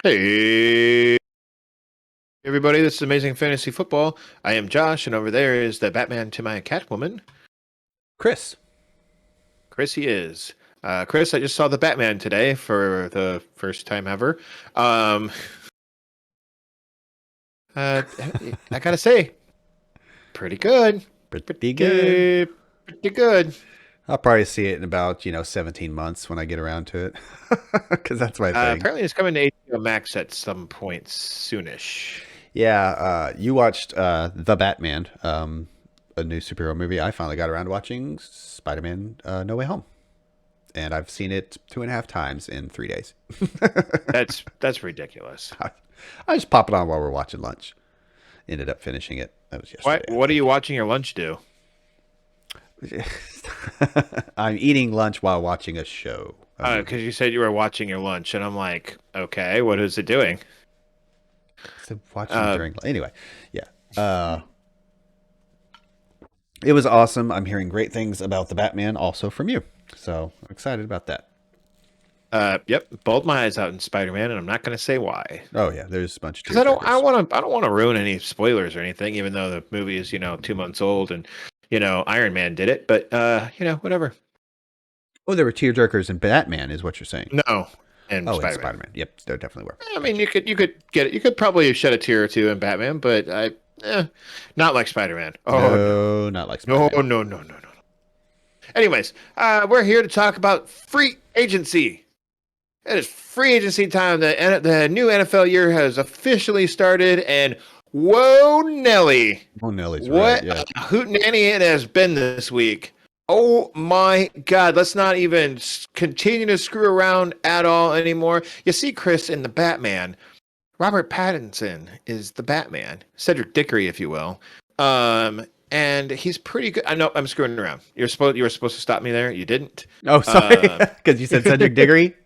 Hey, everybody, this is Amazing Fantasy Football. I am Josh, and over there is the Batman to my Catwoman. Chris. Chris, he is. Chris, I just saw the Batman today for the first time ever. Um, uh, I gotta say, pretty good. Pretty good. Pretty good. I'll probably see it in about, 17 months when I get around to it. Because that's my thing. Apparently, it's coming to HBO Max at some point soonish. Yeah, you watched The Batman, a new superhero movie. I finally got around to watching Spider-Man No Way Home. And I've seen it 2.5 times in 3 days. That's ridiculous. I just pop it on while we're watching lunch. Ended up finishing it. That was yesterday. What are you watching your lunch do? I'm eating lunch while watching a show. Because you said you were watching your lunch, and I'm like, okay, what is it doing? So watching during anyway, yeah. It was awesome. I'm hearing great things about the Batman also from you, so I'm excited about that. Yep, bawled my eyes out in Spider-Man, and I'm not going to say why. Oh yeah, there's a bunch of Because I don't want to ruin any spoilers or anything, even though the movie is 2 months old, and Iron Man did it, but whatever. Oh, there were tearjerkers in Batman, is what you're saying? No, and in Spider-Man. Spider-Man. Yep, there definitely were. I mean, you could get it. You could probably shed a tear or two in Batman, but not like Spider-Man. Oh, no, not like Spider-Man. No. Anyways, we're here to talk about free agency. It is free agency time. The new NFL year has officially started, and whoa, Nelly. Oh, Nelly's what right, yeah. a hootenanny it has been this week. Oh my God, let's not even continue to screw around at all anymore. You see, Chris, in the Batman, Robert Pattinson is the Batman, Cedric Diggory, if you will. And he's pretty good. I know I'm screwing around. You were supposed to stop me there. You didn't. Oh, sorry, because you said Cedric Diggory.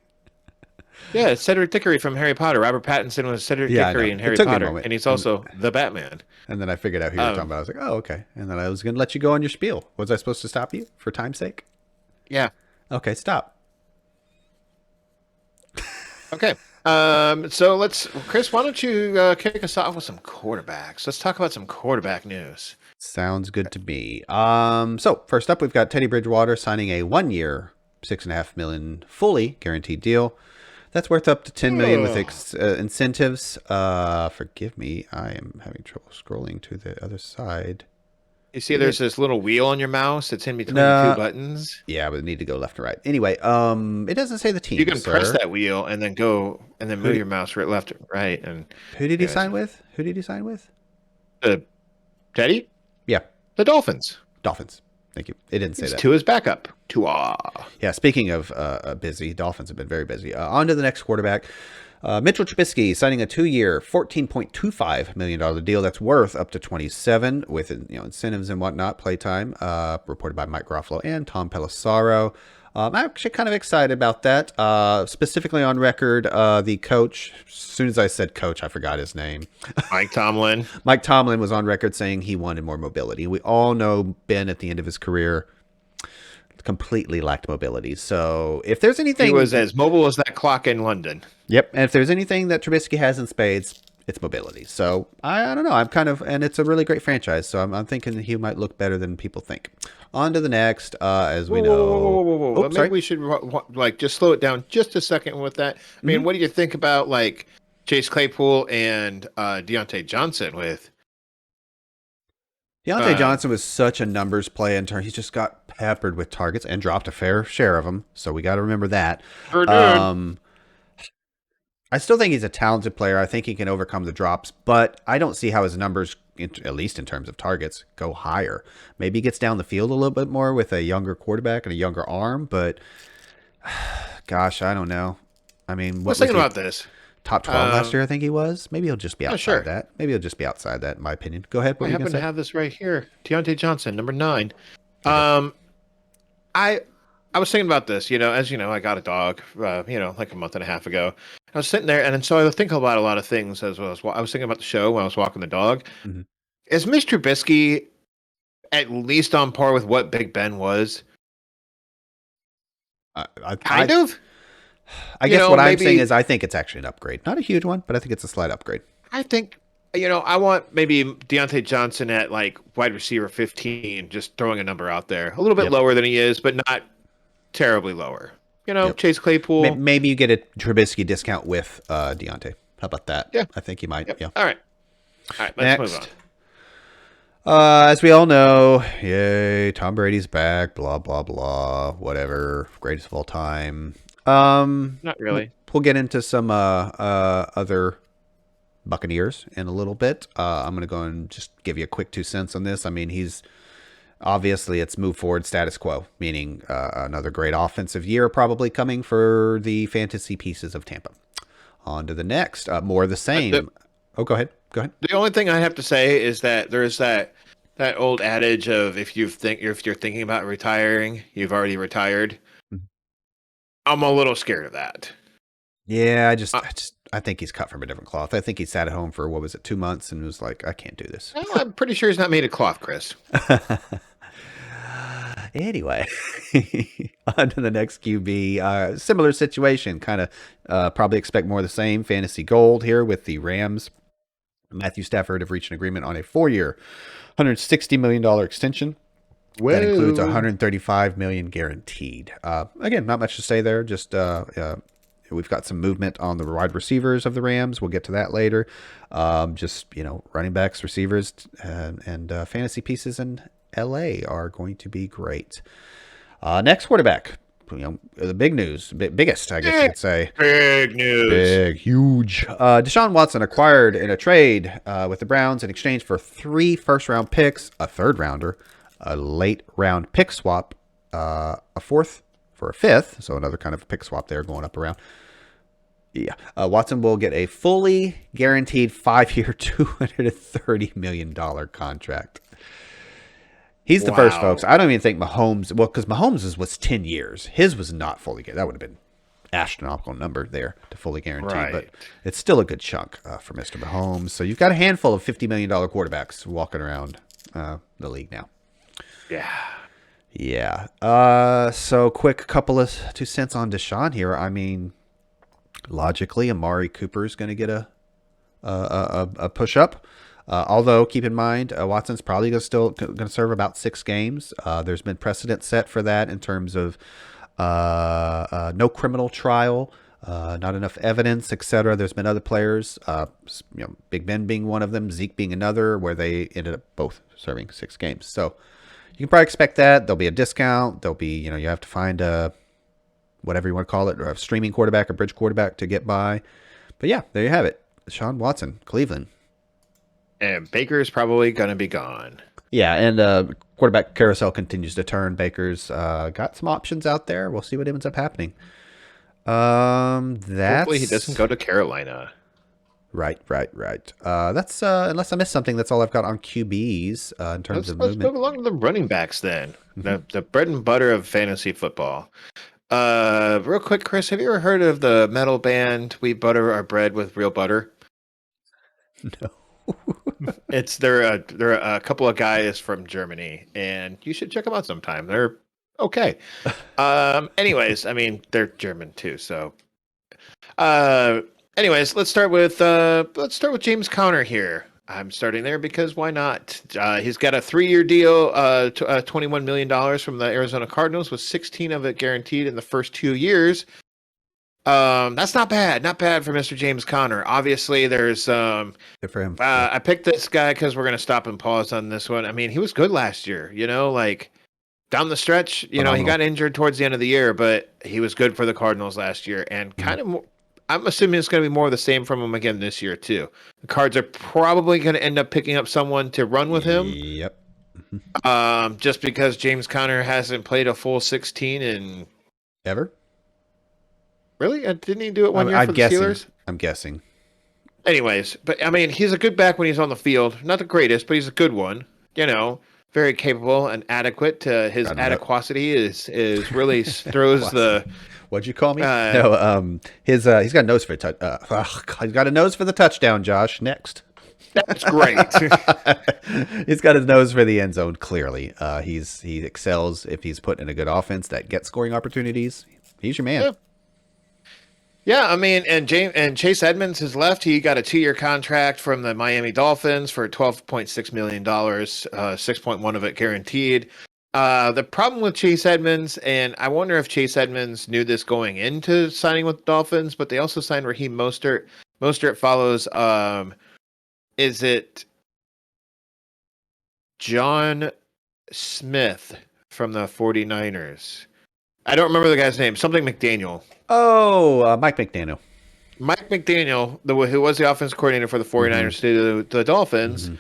Yeah, it's Cedric Diggory from Harry Potter. Robert Pattinson was Cedric Diggory in Harry Potter, and he's also the Batman. And then I figured out who you were talking about. I was like, oh, okay. And then I was going to let you go on your spiel. Was I supposed to stop you for time's sake? Yeah. Okay, stop. Okay. So Chris, why don't you kick us off with some quarterbacks? Let's talk about some quarterback news. Sounds good to me. So first up, we've got Teddy Bridgewater signing a 1-year, $6.5 million fully guaranteed deal. That's worth up to $10 million with incentives. Forgive me, I am having trouble scrolling to the other side. You see, there's this little wheel on your mouse. It's in between the two buttons. Yeah, but need to go left and right. Anyway, it doesn't say the team. You can press that wheel and then move your mouse right, left, right, and. Who did he sign with? Who did he sign with? Teddy? Yeah, the Dolphins. Dolphins. Thank you. It didn't say that. To his backup. Tua. Yeah, speaking of busy, Dolphins have been very busy. On to the next quarterback. Mitchell Trubisky signing a 2-year, $14.25 million deal that's worth up to 27 with incentives and whatnot, playtime, reported by Mike Garofalo and Tom Pelissaro. I'm actually kind of excited about that. Specifically on record, the coach, as soon as I said coach, I forgot his name. Mike Tomlin. Mike Tomlin was on record saying he wanted more mobility. We all know Ben at the end of his career completely lacked mobility. So if there's anything... He was as mobile as that clock in London. Yep. And if there's anything that Trubisky has in spades, it's mobility. So I don't know. I'm kind of... And it's a really great franchise. So I'm thinking he might look better than people think. On to the next, as we know... Whoa. Maybe we should just slow it down just a second with that. I mean, what do you think about Chase Claypool and Deontay Johnson with... Deontay Johnson was such a numbers play in turn. He's just got peppered with targets and dropped a fair share of them. So we got to remember that. I still think he's a talented player. I think he can overcome the drops, but I don't see how his numbers, at least in terms of targets, go higher. Maybe he gets down the field a little bit more with a younger quarterback and a younger arm, but gosh, I don't know. I mean, what was thinking about this? Top 12 last year, I think he was. Maybe he'll just be outside that. Maybe he'll just be outside that, in my opinion. Go ahead. I happen to have this right here. Deontay Johnson, number 9. Okay. I was thinking about this. As you know, I got a dog. Like a month and a half ago. I was sitting there, and so I was thinking about a lot of things as well. I was thinking about the show when I was walking the dog. Mm-hmm. Is Mr. Trubisky at least on par with what Big Ben was? Kind of. I guess what I'm saying is I think it's actually an upgrade. Not a huge one, but I think it's a slight upgrade. I think, I want maybe Deontay Johnson at like wide receiver 15, just throwing a number out there. A little bit lower than he is, but not terribly lower. Chase Claypool. Maybe you get a Trubisky discount with Deontay. How about that? Yeah. I think you might. Yep. Yeah. All right, let's Next. move on. As we all know, yay, Tom Brady's back, blah, blah, blah, whatever, greatest of all time. Not really. We'll get into some other Buccaneers in a little bit. I'm going to go and just give you a quick 2 cents on this. I mean, he's obviously it's move forward status quo, meaning another great offensive year probably coming for the fantasy pieces of Tampa. On to the next, more of the same. Go ahead. The only thing I have to say is that there's that old adage of if you're thinking about retiring, you've already retired. Mm-hmm. I'm a little scared of that. Yeah, I think he's cut from a different cloth. I think he sat at home for 2 months and was like, I can't do this. Well, I'm pretty sure he's not made of cloth, Chris. Anyway, on to the next QB. Similar situation, kind of probably expect more of the same. Fantasy gold here with the Rams. Matthew Stafford have reached an agreement on a 4-year, $160 million extension. Whoa. That includes $135 million guaranteed. Again, not much to say there. Just we've got some movement on the wide receivers of the Rams. We'll get to that later. Running backs, receivers, and fantasy pieces in LA are going to be great. Next quarterback. The big news, biggest, I guess you could say. Big news. Big, huge. Deshaun Watson acquired in a trade with the Browns in exchange for 3 first-round picks, a third-rounder, a late-round pick swap, a fourth for a fifth, so another kind of pick swap there going up around. Yeah, Watson will get a fully guaranteed 5-year, $230 million contract. He's the first, folks. I don't even think Mahomes... Well, because Mahomes was 10 years. His was not fully guaranteed. That would have been astronomical number there to fully guarantee. Right. But it's still a good chunk for Mr. Mahomes. So you've got a handful of $50 million quarterbacks walking around the league now. Yeah. Yeah. So quick couple of 2 cents on Deshaun here. I mean, logically, Amari Cooper is going to get a push-up. Although, keep in mind, Watson's probably still going to serve about 6 games. There's been precedent set for that in terms of no criminal trial, not enough evidence, etc. There's been other players, Big Ben being one of them, Zeke being another, where they ended up both serving 6 games. So you can probably expect that. There'll be a discount. There'll be, you have to find whatever you want to call it, or a streaming quarterback, a bridge quarterback to get by. But yeah, there you have it. Deshaun Watson, Cleveland. And Baker's probably going to be gone. Yeah, and quarterback carousel continues to turn. Baker's got some options out there. We'll see what ends up happening. Hopefully he doesn't go to Carolina. Right. That's unless I missed something, that's all I've got on QBs in terms of movement. Let's move along to the running backs then. Mm-hmm. The bread and butter of fantasy football. Real quick, Chris, have you ever heard of the metal band We Butter Our Bread with Real Butter? No. They're a couple of guys from Germany, and you should check them out sometime. They're okay. Anyways, I mean, they're German too, so. Anyways, let's start with James Conner here. I'm starting there because why not? He's got a 3-year deal, $21 million from the Arizona Cardinals, with 16 of it guaranteed in the first 2 years. That's not bad. Not bad for Mr. James Conner. Obviously, there's good for him. I picked this guy because we're gonna stop and pause on this one. I mean, he was good last year. Like down the stretch, he got injured towards the end of the year, but he was good for the Cardinals last year, and kind of. I'm assuming it's going to be more of the same from him again this year too. The Cards are probably going to end up picking up someone to run with him. Yep. Just because James Conner hasn't played a full 16 in ever. Really? Didn't he do it one year for the Steelers? I'm guessing. Anyways, but I mean, he's a good back when he's on the field. Not the greatest, but he's a good one. Very capable and adequate. His adequacy is really throws the. What'd you call me? No, he's got a nose for a touch. He's got a nose for the touchdown. Josh, next. That's great. He's got his nose for the end zone. Clearly, he excels if he's put in a good offense that gets scoring opportunities. He's your man. Yeah, I mean, and Chase Edmunds has left. He got a 2-year contract from the Miami Dolphins for $12.6 million, 6.1 of it guaranteed. The problem with Chase Edmunds, and I wonder if Chase Edmunds knew this going into signing with the Dolphins, but they also signed Raheem Mostert. Mostert follows, is it John Smith from the 49ers? I don't remember the guy's name. Something McDaniel. Oh, Mike McDaniel. Mike McDaniel, who was the offense coordinator for the 49ers to the Dolphins.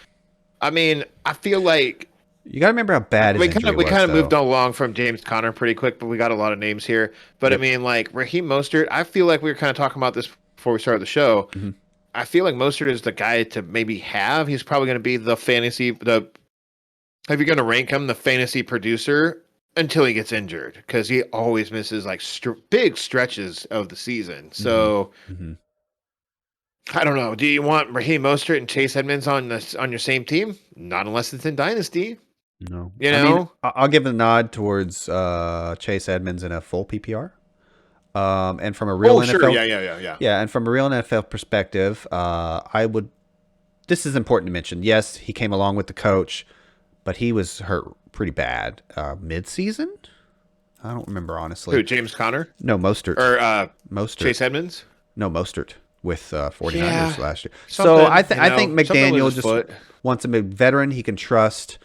I mean, I feel like you got to remember how bad his injury was. We kind of moved along from James Conner pretty quick, but we got a lot of names here. But I mean, like Raheem Mostert, I feel like we were kind of talking about this before we started the show. I feel like Mostert is the guy to maybe have. He's probably going to be the fantasy. If you're going to rank him, the fantasy producer until he gets injured, because he always misses like big stretches of the season. So I don't know. Do you want Raheem Mostert and Chase Edmonds on your same team? Not unless it's in Dynasty. No, you know. I mean, I'll give a nod towards Chase Edmonds in a full PPR. And from a real NFL, sure. Yeah. And from a real NFL perspective, I would. This is important to mention. Yes, he came along with the coach, but he was hurt pretty bad mid-season. I don't remember honestly. Who? James Conner? No, Mostert. Or Mostert. Chase Edmonds? No, Mostert with 49ers last year. So I think McDaniel just wants a veteran he can trust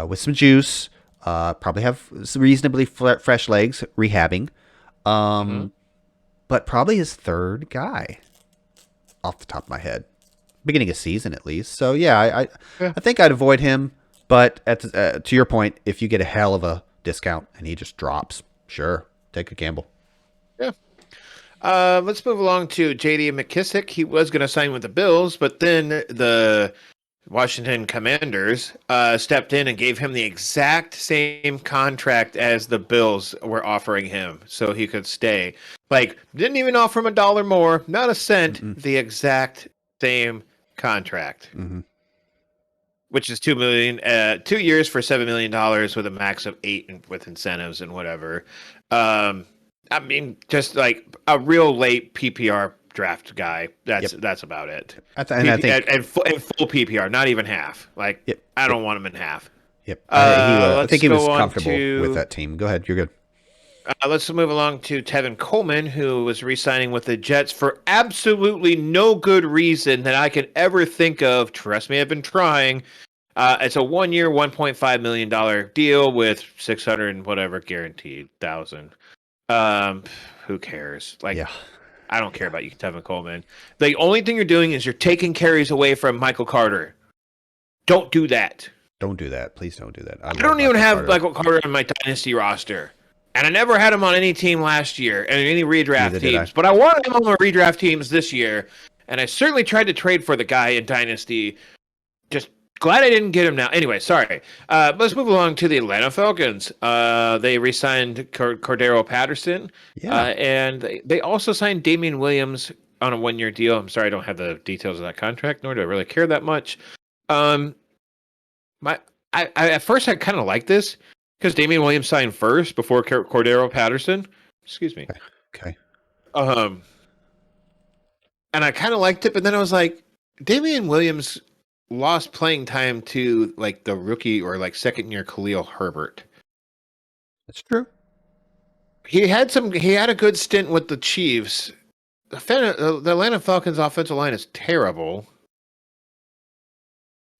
with some juice. Probably have reasonably fresh legs rehabbing. But probably his third guy off the top of my head, beginning of season at least. So I think I'd avoid him. But to your point, if you get a hell of a discount and he just drops, sure, take a gamble. Yeah. Let's move along to J.D. McKissick. He was going to sign with the Bills, but then the Washington Commanders stepped in and gave him the exact same contract as the Bills were offering him, so he could stay. Like, didn't even offer him $1 more, not a cent. The exact same contract. Which is $2 million, 2 years for $7 million with a max of 8 with incentives and whatever. I mean, just like a real late PPR draft guy. That's about it. I think full PPR, not even half. Like I don't want him in half. I think he was comfortable with that team. Go ahead, you're good. Let's move along to Tevin Coleman, who was re-signing with the Jets for absolutely no good reason that I can ever think of. Trust me, I've been trying. It's a 1-year, $1.5 million deal with 600 and whatever guaranteed thousand. Who cares? I don't care about you, Tevin Coleman. The only thing you're doing is you're taking carries away from Michael Carter. Don't do that. Don't do that. Please don't do that. I don't even have Michael Carter on my dynasty roster. And I never had him on any team last year, and any redraft teams. But I wanted him on my redraft teams this year, and I certainly tried to trade for the guy in Dynasty. Just glad I didn't get him now. Anyway, sorry. Let's move along to the Atlanta Falcons. They re-signed Cordero Patterson, and they also signed Damian Williams on a 1-year deal. I'm sorry I don't have the details of that contract, nor do I really care that much. At first I kind of like this, because Damian Williams signed first before Cordero Patterson. Excuse me. Okay. And I kind of liked it, but then I was like, Damian Williams lost playing time to like the rookie or like second-year Khalil Herbert. That's true. He had a good stint with the Chiefs. The Atlanta Falcons offensive line is terrible.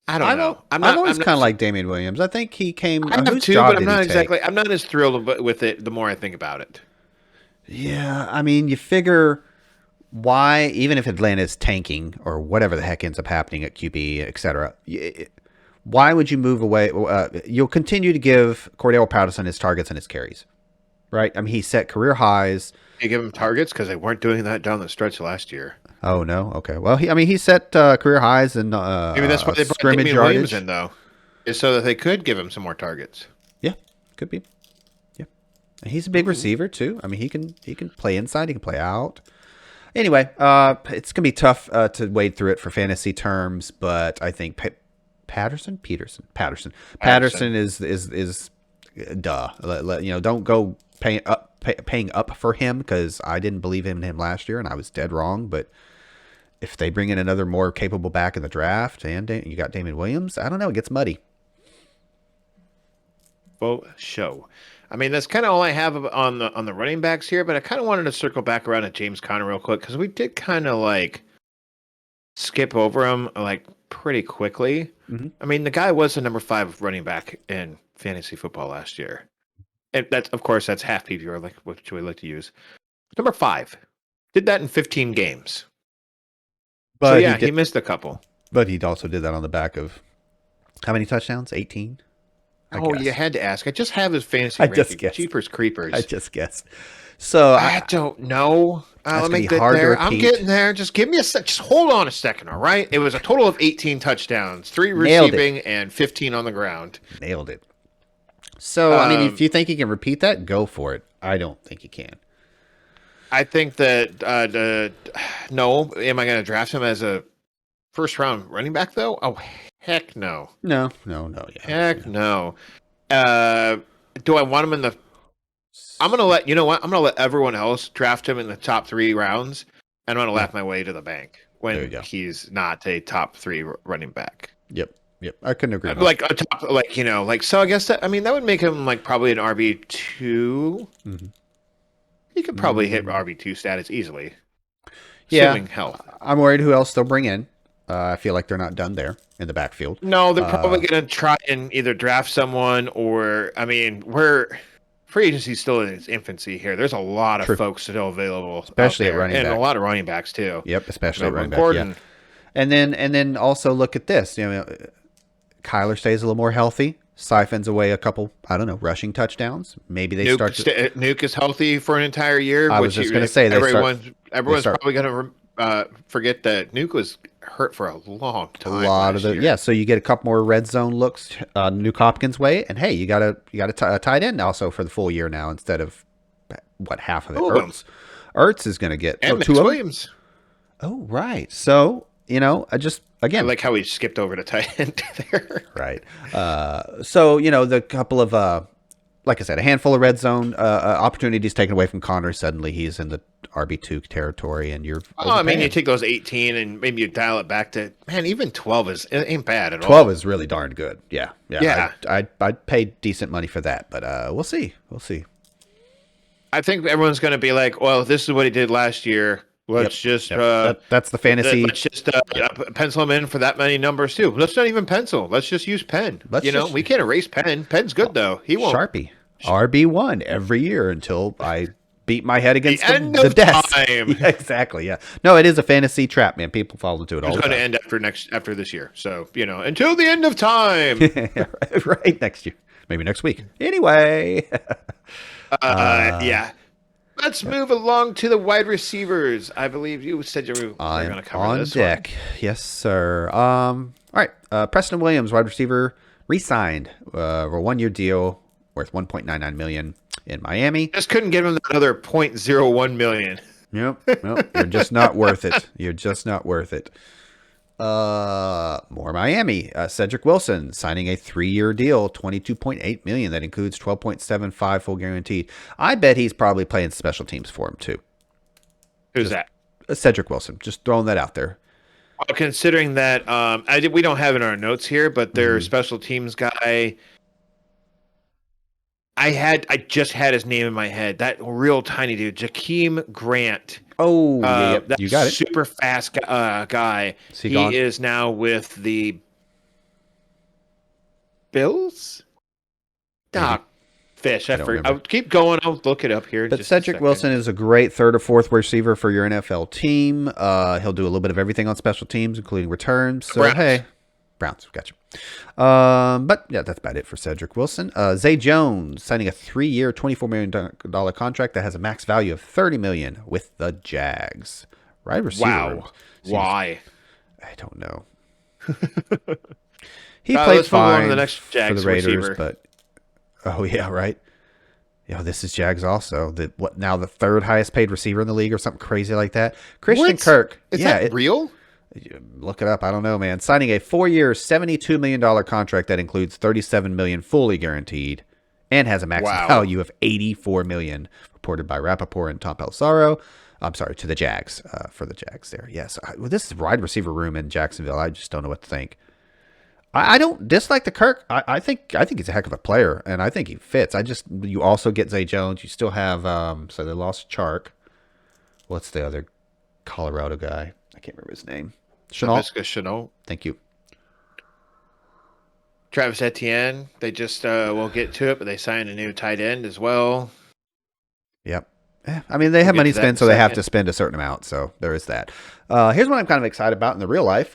I don't know. I've always kind of like Damian Williams. I think he came. I have too, but I'm not as thrilled with it. The more I think about it. Yeah, I mean, you figure why, even if Atlanta is tanking or whatever the heck ends up happening at QB, etc. Why would you move away? You'll continue to give Cordero Patterson his targets and his carries, right? I mean, he set career highs. You give him targets because they weren't doing that down the stretch last year. Oh no, okay. Well, he set career highs and maybe that's why they brought Damian Williams in, though, is so that they could give him some more targets. Yeah, could be. Yeah, and he's a big receiver too. I mean, he can play inside, he can play out. Anyway, it's gonna be tough to wade through it for fantasy terms, but I think Patterson is duh. Don't go paying up for him because I didn't believe in him last year, and I was dead wrong. But if they bring in another more capable back in the draft, and you got Damon Williams, I don't know. It gets muddy. Full show. I mean, that's kind of all I have on the running backs here, but I kind of wanted to circle back around at James Conner real quick because we did kind of like skip over him like pretty quickly. Mm-hmm. I mean, the guy was the number 5 running back in fantasy football last year. And that's, of course, that's half PPR, like which we like to use. Number 5. Did that in 15 games. But so, yeah, he missed a couple. But he also did that on the back of how many touchdowns? 18? You had to ask. I just have his fantasy I ranking. just guessed. Jeepers creepers. I just guessed. So I don't know. Let me get there. I'm getting there. Just give me a sec. Just hold on a second, all right? It was a total of 18 touchdowns, 3 receiving, and 15 on the ground. Nailed it. So, I mean, if you think he can repeat that, go for it. I don't think he can. I think that no. Am I going to draft him as a first-round running back, though? Oh, heck no. No. Yeah. Heck no. Do I want him in the... I'm going to let... You know what? I'm going to let everyone else draft him in the top 3 rounds, and I'm going to laugh my way to the bank when he's not a top 3 running back. Yep. I couldn't agree more. Like a top, so I guess that would make him like probably an RB2. Mm-hmm. He could probably hit RB2 status easily. Yeah. Assuming health. I'm worried who else they'll bring in. I feel like they're not done there in the backfield. No, they're probably going to try and either draft someone or, I mean, free agency's still in its infancy here. There's a lot of folks still available. Especially at running back. And a lot of running backs too. Yep, especially at running back. Yeah. And then also look at this. Kyler stays a little more healthy, siphons away a couple, I don't know, rushing touchdowns. Maybe they Nuke is healthy for an entire year. I was just going to say everyone's probably going to forget that Nuke was hurt for a long time. A lot of the so you get a couple more red zone looks, Nuke Hopkins way, and hey, you got a tight end also for the full year now instead of half of it. Ertz is going to get 2 Williams. Oh right, so. I I like how we skipped over to tight end there. Right. So, the couple of, like I said, a handful of red zone opportunities taken away from Connor. Suddenly he's in the RB2 territory and you're I mean, you take those 18 and maybe you dial it back to, man, even 12 ain't bad at all. 12 is really darn good. Yeah. I'd pay decent money for that, but we'll see. I think everyone's going to be like, well, this is what he did last year. Let's just that's the fantasy. Let's just pencil him in for that many numbers too. Let's not even pencil. Let's just use pen. We can't erase pen. Pen's good though. He won't. Sharpie RB1 every year until I beat my head against the desk. Time. Yeah, exactly. Yeah. No, it is a fantasy trap, man. People fall into it all the time. It's going to end after this year. So until the end of time. right next year, maybe next week. Anyway. Yeah. Let's move along to the wide receivers. I believe you said you were going to cover this on deck. One. Yes, sir. All right. Preston Williams, wide receiver, re-signed for a 1-year deal worth $1.99 million in Miami. Just couldn't give him another $0.01 million. Yep. You're just not worth it. More Miami. Cedric Wilson signing a 3-year deal, $22.8 million. That includes $12.75 full guaranteed. I bet he's probably playing special teams for him too. Who's that? Cedric Wilson. Just throwing that out there. Considering that, we don't have it in our notes here, but their special teams guy. I just had his name in my head. That real tiny dude, Jakeem Grant. Oh, yeah, you got it. Super fast guy. He is now with the Bills. Fish. I'll keep going. I'll look it up here. But Cedric Wilson is a great 3rd or 4th receiver for your NFL team. He'll do a little bit of everything on special teams, including returns. So Browns, gotcha. But yeah, that's about it for Cedric Wilson. Zay Jones signing a 3-year, $24 million contract that has a max value of $30 million with the Jags. Right receiver. Wow. Why? I don't know. He played fine the next Jags for the Raiders, receiver. but right. This is Jags also. The 3rd highest paid receiver in the league or something crazy like that. Christian Kirk. Is that real? Look it up. I don't know, man. Signing a 4-year, $72 million contract that includes $37 million fully guaranteed and has a max Wow. value of $84 million, reported by Rappaport and Tom Pelissero. I'm sorry, to the Jags, for the Jags there. Yes, with this wide receiver room in Jacksonville, I just don't know what to think. I don't dislike the Kirk. I think he's a heck of a player, and I think he fits. You also get Zay Jones. You still have so they lost Chark. What's the other Colorado guy? I can't remember his name. Chenault. Thank you. Travis Etienne. They just we'll get to it, but they signed a new tight end as well. Yep. I mean, they have money to spend, so they have to spend a certain amount. So there is that. Here's what I'm kind of excited about in the real life.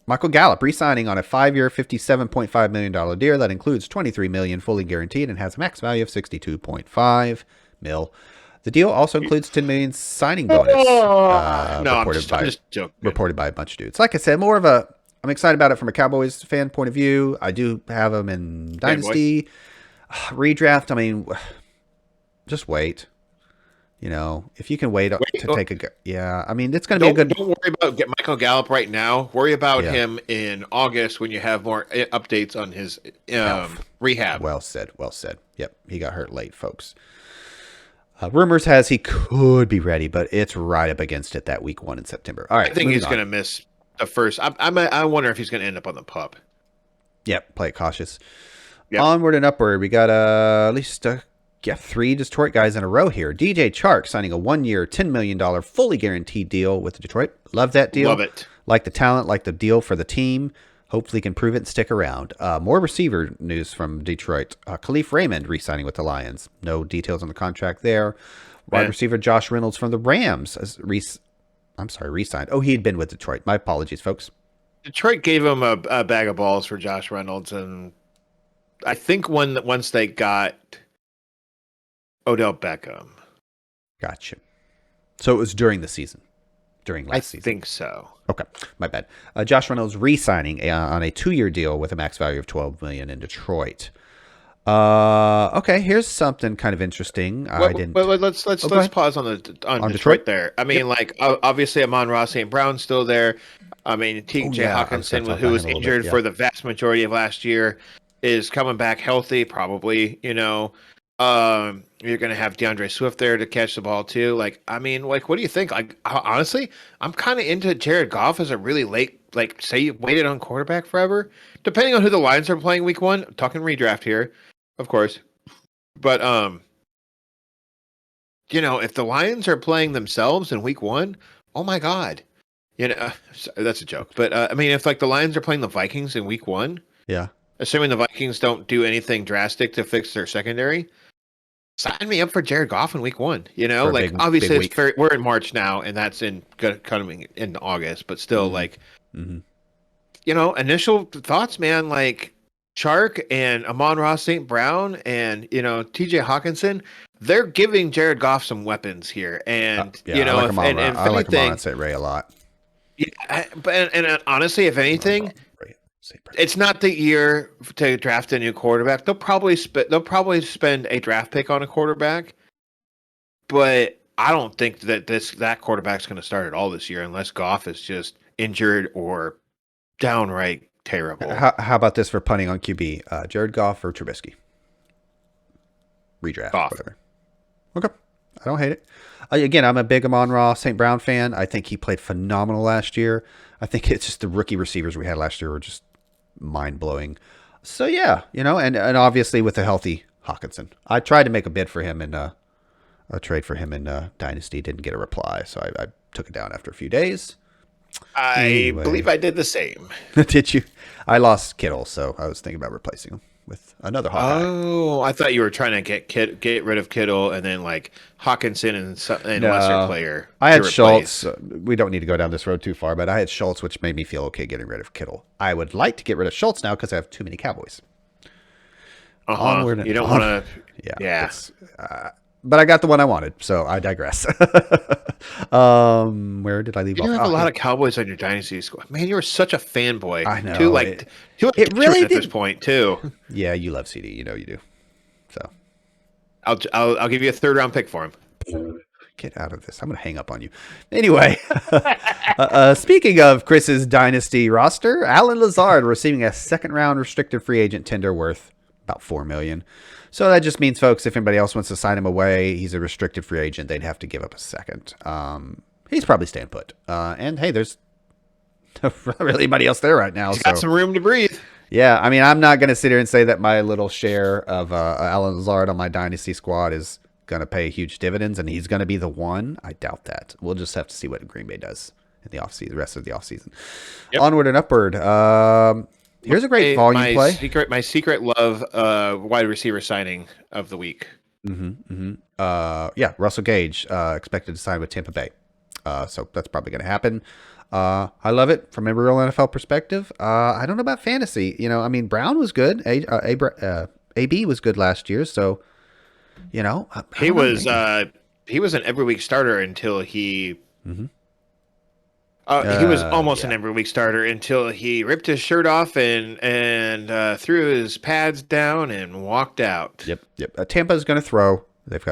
Michael Gallup re-signing on a 5-year, $57.5 million deal that includes $23 million fully guaranteed and has a max value of $62.5 million. The deal also includes $10 million signing bonus. Reported by a bunch of dudes. Like I said, I'm excited about it from a Cowboys fan point of view. I do have them in Dynasty. Redraft, I mean, just wait. You know, if you can wait to take a... Yeah, I mean, it's going to be a good... Don't worry about Michael Gallup right now. Worry about him in August when you have more updates on his rehab. Well said. Yep, he got hurt late, folks. Rumors has he could be ready, but it's right up against it that week 1 in September. All right, I think he's going to miss the first... I wonder if he's going to end up on the pup. Yep, play it cautious. Yep. Onward and upward. We got at least... 3 Detroit guys in a row here. DJ Chark signing a 1-year, $10 million fully guaranteed deal with Detroit. Love that deal. Love it. Like the talent, like the deal for the team. Hopefully can prove it and stick around. More receiver news from Detroit. Khalif Raymond re-signing with the Lions. No details on the contract there. Wide receiver Josh Reynolds from the Rams. Re-signed. Oh, he had been with Detroit. My apologies, folks. Detroit gave him a bag of balls for Josh Reynolds, and I think once they got Odell Beckham. Gotcha. So it was during the season. During last season. I think so. Okay, my bad. Josh Reynolds re-signing on a 2-year deal with a max value of $12 million in Detroit. Okay, here's something kind of interesting. Let's pause on Detroit there. I mean, obviously Amon-Ra St. Brown's still there. I mean, TJ Hawkinson, who was injured for the vast majority of last year, is coming back healthy. Probably, you know. You're going to have DeAndre Swift there to catch the ball too. What do you think? Honestly, I'm kind of into Jared Goff as a really late, say you waited on quarterback forever, depending on who the Lions are playing week 1. I'm talking redraft here, of course. But, if the Lions are playing themselves in week 1, oh my God, that's a joke. But, if the Lions are playing the Vikings in week 1, yeah, assuming the Vikings don't do anything drastic to fix their secondary, sign me up for Jared Goff in week 1. Obviously we're in March now, and that's coming in August, but still, initial thoughts, man. Chark and Amon-Ra St. Brown and TJ Hawkinson, they're giving Jared Goff some weapons here, and I like Amon-Ra St. Ray a lot. Yeah, and honestly, if anything. It's not the year to draft a new quarterback. They'll probably spend a draft pick on a quarterback, but I don't think that quarterback's going to start at all this year unless Goff is just injured or downright terrible. How about this for punting on QB? Jared Goff or Trubisky? Redraft, Goff. Whatever. Okay, I don't hate it. Again, I'm a big Amon-Ra St. Brown fan. I think he played phenomenal last year. I think it's just the rookie receivers we had last year were just mind-blowing. So yeah, and obviously with a healthy Hawkinson. I tried to make a bid for him in a trade for him in Dynasty, didn't get a reply, so I took it down after a few days. I believe I did the same. Did you? I lost Kittle, so I was thinking about replacing him with another Hawkeye. Oh, I thought you were trying to get rid of Kittle and then Hawkinson and lesser player. I had Schultz. We don't need to go down this road too far, but I had Schultz, which made me feel okay getting rid of Kittle. I would like to get rid of Schultz now because I have too many Cowboys. You don't want to. Yeah. But I got the one I wanted, so I digress. Where did I leave off? You have a lot of Cowboys on your dynasty squad. Man, you were such a fanboy. I know. It really at this point too. Yeah, you love CD. You do. So I'll give you a 3rd round pick for him. Get out of this. I'm going to hang up on you. Anyway, speaking of Chris's dynasty roster, Alan Lazard receiving a 2nd round restricted free agent tender worth about $4 million. So that just means, folks, if anybody else wants to sign him away, he's a restricted free agent. They'd have to give up a second. He's probably staying put. And hey, there's not really anybody else there right now. He's got some room to breathe. Yeah, I mean, I'm not going to sit here and say that my little share of Alan Lazard on my dynasty squad is going to pay huge dividends, and he's going to be the one. I doubt that. We'll just have to see what Green Bay does in the offseason, the rest of the offseason. Yep. Onward and upward. Here's a great volume play. My secret love wide receiver signing of the week. Yeah, Russell Gage expected to sign with Tampa Bay. So that's probably going to happen. I love it from a real NFL perspective. I don't know about fantasy. You know, I mean, Brown was good. AB was good last year. So, you know, he was an every week starter until he. He was almost an every week starter until he ripped his shirt off and threw his pads down and walked out. Yep. Tampa is going to throw. That's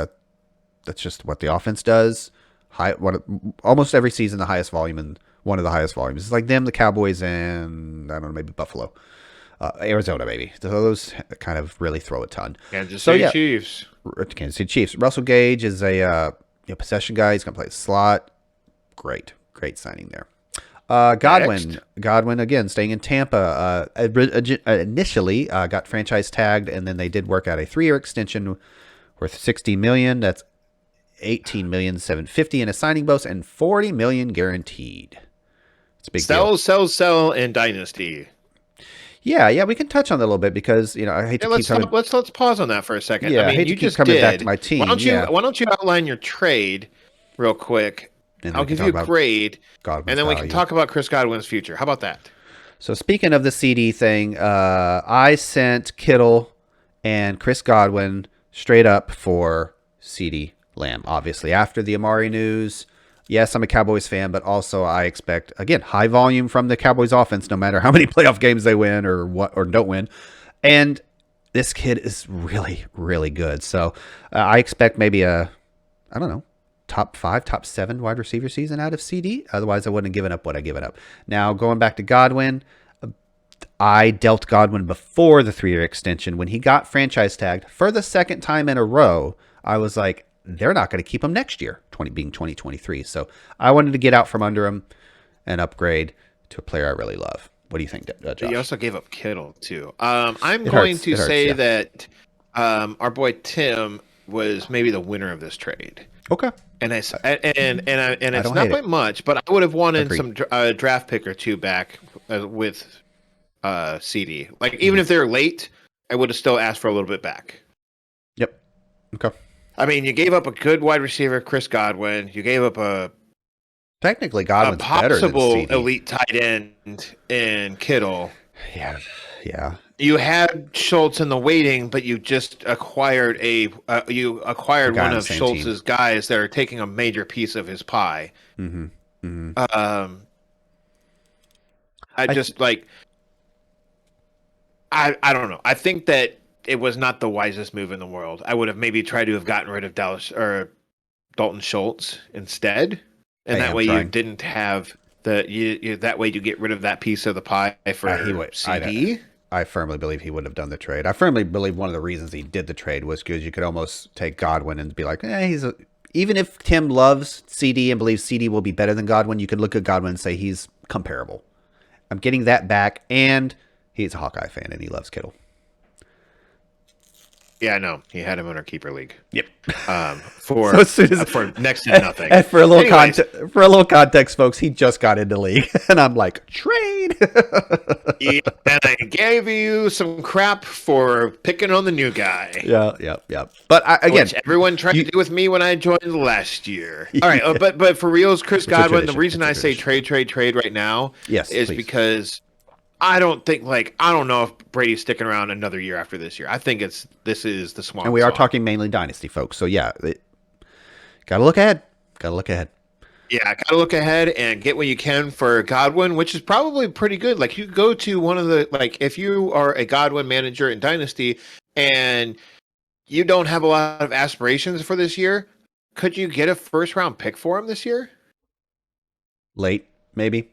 just what the offense does. Almost every season, the highest volume and one of the highest volumes. It's like them, the Cowboys, and I don't know, maybe Buffalo, Arizona, maybe. So those kind of really throw a ton. Kansas City Chiefs. Kansas City Chiefs. Russell Gage is a possession guy. He's going to play the slot. Great signing there. Godwin again staying in Tampa. Initially got franchise tagged, and then they did work out a 3-year extension worth $60 million. That's $18,750,000 in a signing bonus and $40 million guaranteed. It's a big deal. Sell in Dynasty. Yeah, we can touch on that a little bit because I hate to keep coming. Let's pause on that for a second. Yeah, I hate to keep coming back to my team. Why don't you outline your trade real quick? I'll give you a grade, and then we can talk about Chris Godwin's future. How about that? So speaking of the CD thing, I sent Kittle and Chris Godwin straight up for CD Lamb. Obviously, after the Amari news. Yes, I'm a Cowboys fan, but also I expect, again, high volume from the Cowboys offense, no matter how many playoff games they win or don't win. And this kid is really, really good. So I expect maybe I don't know, top 5, top 7 wide receiver season out of CD. Otherwise, I wouldn't have given up what I given up. Now, going back to Godwin, I dealt Godwin before the 3-year extension. When he got franchise tagged for the second time in a row, I was like, they're not going to keep him next year, being 2023. So I wanted to get out from under him and upgrade to a player I really love. What do you think, Josh? You also gave up Kittle, too. I'm going to say that our boy Tim was maybe the winner of this trade. Okay. And it's not quite much, but I would have wanted some draft pick or two back with CD. Like, even if they're late, I would have still asked for a little bit back. Yep. Okay. I mean, you gave up a good wide receiver, Chris Godwin. You gave up technically Godwin's better than CD. Elite tight end in Kittle. Yeah. You had Schultz in the waiting, but you just acquired one of Schultz's guys that are taking a major piece of his pie. I don't know. I think that it was not the wisest move in the world. I would have maybe tried to have gotten rid of Dalton Schultz instead, and that way you didn't have that way you get rid of that piece of the pie for CD. I firmly believe he would have done the trade. I firmly believe one of the reasons he did the trade was because you could almost take Godwin and be like, even if Tim loves CD and believes CD will be better than Godwin, you could look at Godwin and say he's comparable. I'm getting that back, and he's a Hawkeye fan and he loves Kittle. Yeah, I know. He had him in our keeper league. Yep. For next to nothing. And for a little context, folks, he just got into league, and I'm like, trade. Yeah, and I gave you some crap for picking on the new guy. Yeah. But again, which everyone tried to do with me when I joined last year. All right, but for reals, Chris Godwin. The reason I say trade right now, is because I don't know if Brady's sticking around another year after this year. I think this is the swamp. And we are talking mainly dynasty, folks. So yeah, gotta look ahead. Yeah, gotta look ahead and get what you can for Godwin, which is probably pretty good. Like, you go to one of the, like, if you are a Godwin manager in dynasty and you don't have a lot of aspirations for this year, could you get a first round pick for him this year? Late, maybe.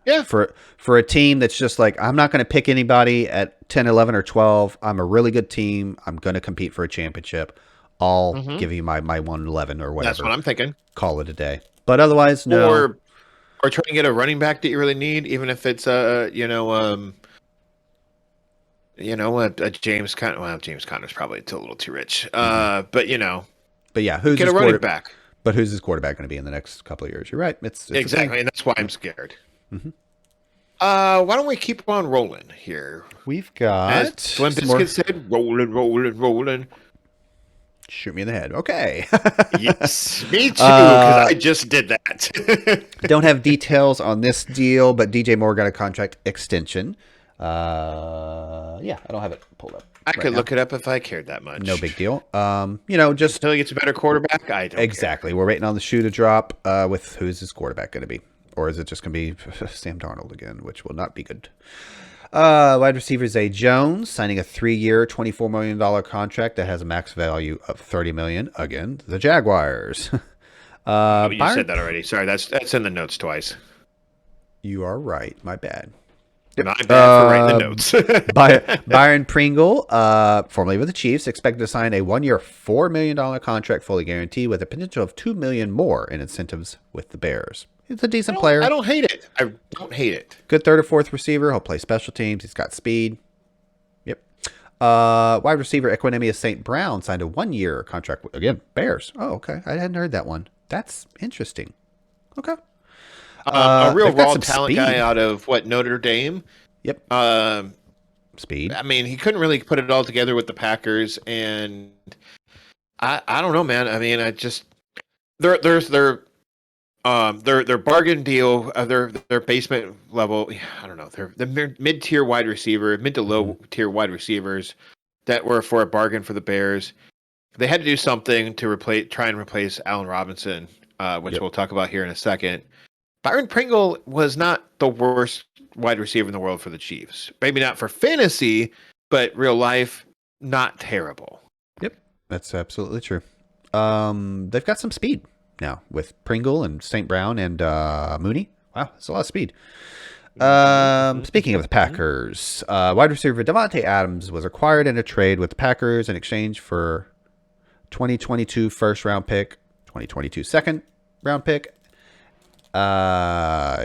Yeah. For a team that's just like, I'm not going to pick anybody at 10, 11, or 12. I'm a really good team. I'm going to compete for a championship. I'll give you my 111 or whatever. That's what I'm thinking. Call it a day. But otherwise, no. Or try and get a running back that you really need, even if it's a James Conner. Well, James Conner's probably a little too rich. But But yeah, who's get a running back? But who's his quarterback going to be in the next couple of years? You're right. It's exactly, and that's why I'm scared. Why don't we keep on rolling here? We've got As Slim Biscuit said, rolling. Shoot me in the head. Okay. Yes, me too, because I just did that. Don't have details on this deal, but DJ Moore got a contract extension. Yeah, I don't have it pulled up. I could look it up if I cared that much. No big deal. Just until he gets a better quarterback. I don't exactly. care. We're waiting on the shoe to drop. With who's his quarterback going to be, or is it just going to be Sam Darnold again, which will not be good. Wide receiver Zay Jones signing a 3-year, $24 million contract that has a max value of $30 million. Again, the Jaguars. You said that already. Sorry, that's in the notes twice. You are right. My bad. My bad for writing the notes. Byron Pringle, formerly with the Chiefs, expected to sign a 1-year, $4 million contract, fully guaranteed, with a potential of $2 million more in incentives with the Bears. He's a decent player. I don't hate it. I don't hate it. Good third or fourth receiver. He'll play special teams. He's got speed. Yep. Wide receiver Equinemius St. Brown signed a 1-year contract. Again, Bears. Oh, okay. I hadn't heard that one. That's interesting. Okay. A real raw talent guy out of Notre Dame. Yep. Speed. I mean, he couldn't really put it all together with the Packers, and I don't know, man. I mean, I just their bargain deal, their basement level. I don't know. They're mid-tier wide receiver, mid to low tier wide receivers that were for a bargain for the Bears. They had to do something to try and replace Allen Robinson, which we'll talk about here in a second. Byron Pringle was not the worst wide receiver in the world for the Chiefs. Maybe not for fantasy, but real life, not terrible. Yep, that's absolutely true. They've got some speed now with Pringle and St. Brown and Mooney. Wow, that's a lot of speed. Speaking of the Packers, wide receiver Devontae Adams was acquired in a trade with the Packers in exchange for 2022 first-round pick, 2022 second-round pick.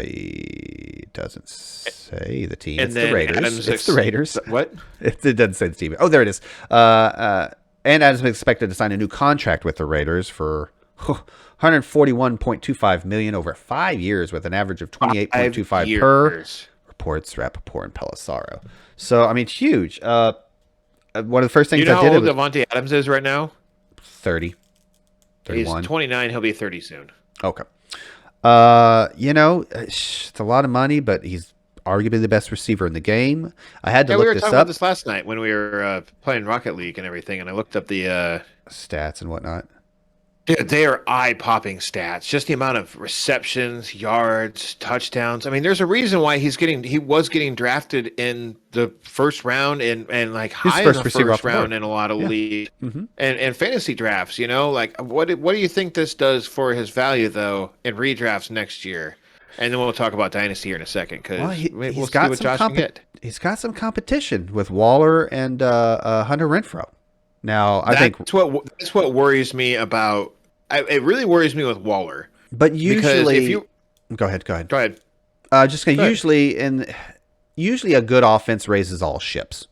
It doesn't say the team. It's the Raiders. It's the Raiders. What? It doesn't say the team. Oh, there it is. And Adams is expected to sign a new contract with the Raiders for $141.25 million over 5 years, with an average of $28.25 per. Reports Rappaport and Pelissaro. So I mean, it's huge. One of the first things I did. You know how old Devontae Adams is right now? 30. 31. He's 29. He'll be 30 soon. Okay. It's a lot of money, but he's arguably the best receiver in the game. I had to look this up. We were talking about this last night when we were playing Rocket League and everything, and I looked up the stats and whatnot. Dude, they are eye-popping stats. Just the amount of receptions, yards, touchdowns. I mean, there's a reason why he was getting drafted in the first round and like high in the first round in a lot of leagues and fantasy drafts. Like what do you think this does for his value though in redrafts next year? And then we'll talk about dynasty here in a second because we'll see what Josh can get. He's got some competition with Waller and Hunter Renfrow. Now, that's what worries me about. It really worries me with Waller. But usually, go ahead. Just usually a good offense raises all ships.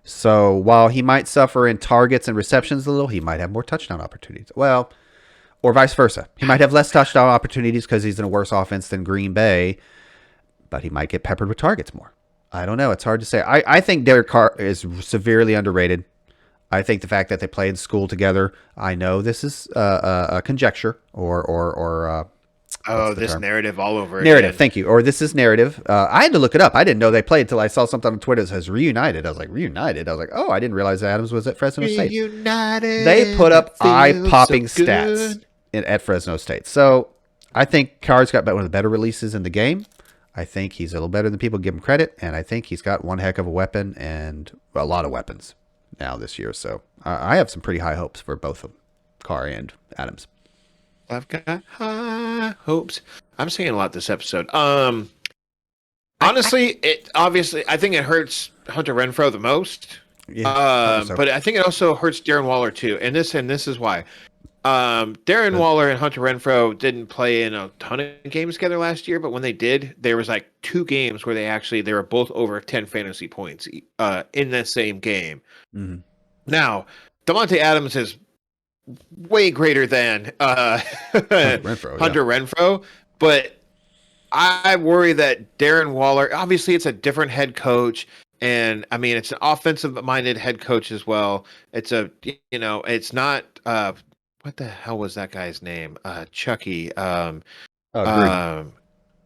So while he might suffer in targets and receptions a little, he might have more touchdown opportunities. Well, or vice versa. He might have less touchdown opportunities because he's in a worse offense than Green Bay, but he might get peppered with targets more. I don't know. It's hard to say. I think Derek Carr is severely underrated. I think the fact that they played school together, I know this is a conjecture or this term? Narrative all over narrative. Again. Thank you. Or this is narrative. I had to look it up. I didn't know they played until I saw something on Twitter that says reunited. I was like, reunited? I was like, oh, I didn't realize Adams was at Fresno State. Reunited. They put up eye-popping stats at Fresno State. So I think Carr's got one of the better releases in the game. I think he's a little better than people give him credit, and I think he's got one heck of a weapon and a lot of weapons now this year. So I have some pretty high hopes for both of them, Carr and Adams. I've got high hopes. I'm saying a lot this episode. Honestly, I think it hurts Hunter Renfrow the most. Yeah, so. But I think it also hurts Darren Waller too. And this is why. Darren Waller and Hunter Renfrow didn't play in a ton of games together last year, but when they did, there was like 2 games where they were both over 10 fantasy points in the same game. Mm-hmm. Now, Davante Adams is way greater than Hunter Renfrow, but I worry that Darren Waller, obviously it's a different head coach, and I mean it's an offensive-minded head coach as well. It's it's not what the hell was that guy's name? Chucky. Gruden.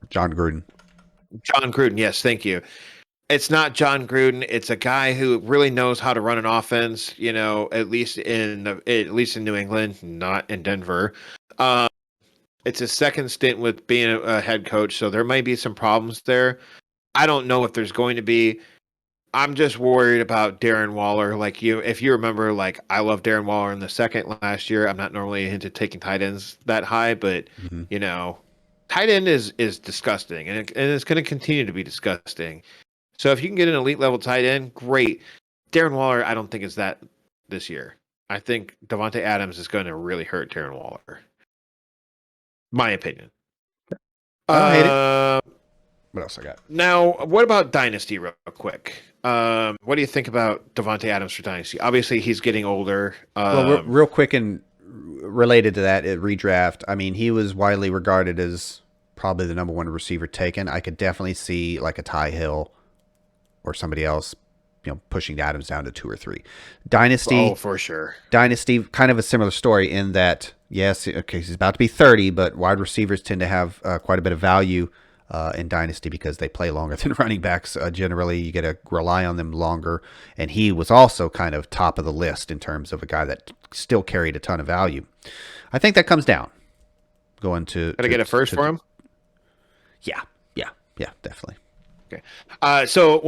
John Gruden. John Gruden. Yes, thank you. It's not John Gruden. It's a guy who really knows how to run an offense. At least in New England, not in Denver. It's his second stint with being a head coach, so there might be some problems there. I don't know if there's going to be. I'm just worried about Darren Waller. Like if you remember, like I love Darren Waller in the second last year. I'm not normally into taking tight ends that high, but tight end is disgusting, and it's going to continue to be disgusting. So if you can get an elite level tight end, great. Darren Waller, I don't think is that this year. I think Davante Adams is going to really hurt Darren Waller. My opinion. I don't hate it. What else I got? Now, what about Dynasty real quick? What do you think about Davante Adams for Dynasty? Obviously, he's getting older. Well, real quick and related to that, at redraft, I mean, he was widely regarded as probably the number 1 receiver taken. I could definitely see like a Ty Hill or somebody else, pushing Adams down to 2 or 3. Dynasty, for sure. Dynasty, kind of a similar story in that, yes, okay, he's about to be 30, but wide receivers tend to have quite a bit of value in Dynasty because they play longer than running backs. Generally, you get to rely on them longer. And he was also kind of top of the list in terms of a guy that still carried a ton of value. I think that comes down. Got to get a first for him? Yeah, definitely. Okay. So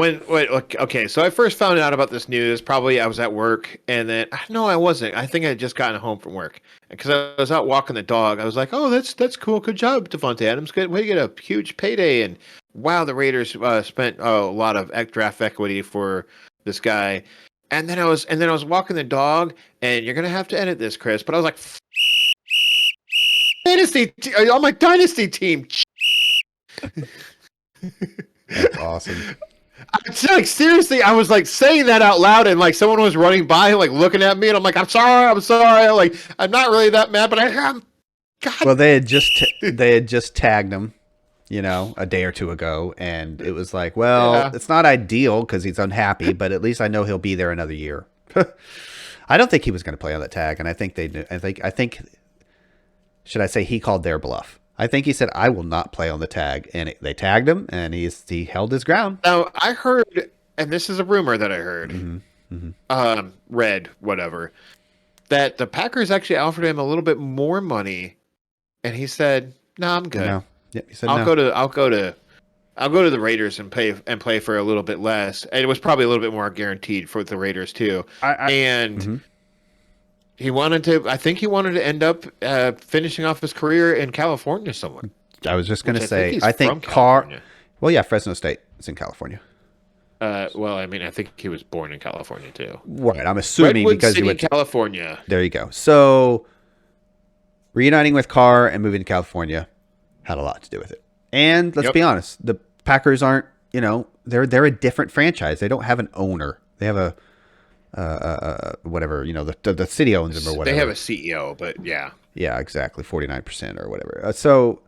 so I first found out about this news. Probably I was at work, and then no, I wasn't. I think I had just gotten home from work because I was out walking the dog. I was like, "Oh, that's cool. Good job, Davante Adams. Good way to get a huge payday." And wow, the Raiders spent a lot of draft equity for this guy. And then I was walking the dog, and you're gonna have to edit this, Chris. But I was like, "Dynasty on my dynasty team." That's awesome. Like seriously, I was like saying that out loud, and like someone was running by, like looking at me, and I'm like, I'm sorry. Like I'm not really that mad, but I am. God. Well, they had just tagged him, a day or 2 ago, and it was like, well, It's not ideal because he's unhappy, but at least I know he'll be there another year. I don't think he was going to play on that tag, and I think they knew. I think should I say he called their bluff? I think he said, I will not play on the tag. And they tagged him, and he held his ground. Now, I heard, and this is a rumor that I heard, read, whatever, that the Packers actually offered him a little bit more money, and he said, no, I'm good. No. Yep, he said I'll go to the Raiders and play for a little bit less. And it was probably a little bit more guaranteed for the Raiders, too. He wanted to end up finishing off his career in California somewhere. I was just going to say, I think Carr. Well, yeah, Fresno State is in California. Well, I mean, I think he was born in California too. Right, I'm assuming Redwood because City, he went to California. There you go. So, reuniting with Carr and moving to California had a lot to do with it. And let's be honest, the Packers aren't. They're a different franchise. They don't have an owner. They have a whatever, the city owns them or whatever. They have a CEO, but yeah. Yeah, exactly. 49% or whatever. So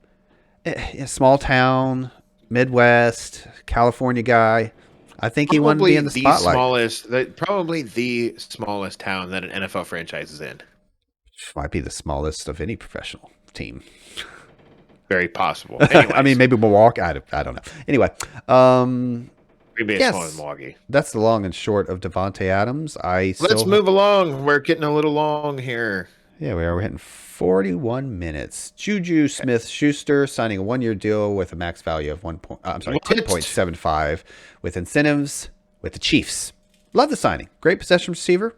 small town, Midwest, California guy. I think he wanted to be in the spotlight. Probably the smallest town that an NFL franchise is in. Might be the smallest of any professional team. Very possible. Anyways. I mean, maybe Milwaukee. I don't know. Anyway, Maybe it's smaller than Milwaukee. That's the long and short of Davante Adams. Let's move along. We're getting a little long here. Yeah, we are. We're hitting 41 minutes. Juju Smith-Schuster signing a 1-year deal with a max value of 10.75 with incentives with the Chiefs. Love the signing. Great possession receiver.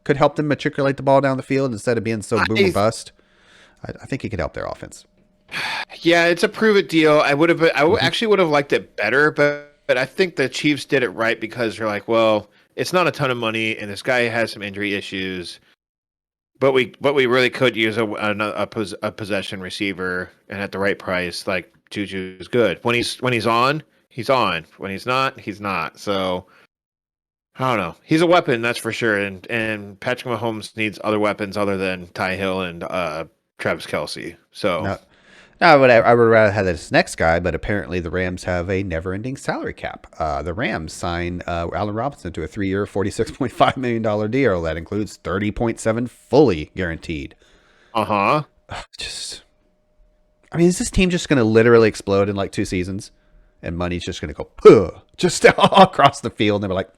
Could help them matriculate the ball down the field instead of being so boom or bust. I think he could help their offense. Yeah, it's a prove it deal. Mhm. Actually would have liked it better, but I think the Chiefs did it right because they're like, well, it's not a ton of money, and this guy has some injury issues, but we really could use a possession receiver, and at the right price, like Juju is good. When he's on, he's on. When he's not, he's not. So I don't know. He's a weapon, that's for sure. And Patrick Mahomes needs other weapons other than Ty Hill and Travis Kelsey. So No, I would rather have this next guy, but apparently the Rams have a never-ending salary cap. The Rams signed Allen Robinson to a 3-year, $46.5 million deal that includes 30.7 fully guaranteed. uh-huh. Just, I mean, is this team just going to literally explode in like 2 seasons, and money's just going to go just across the field, and they're like,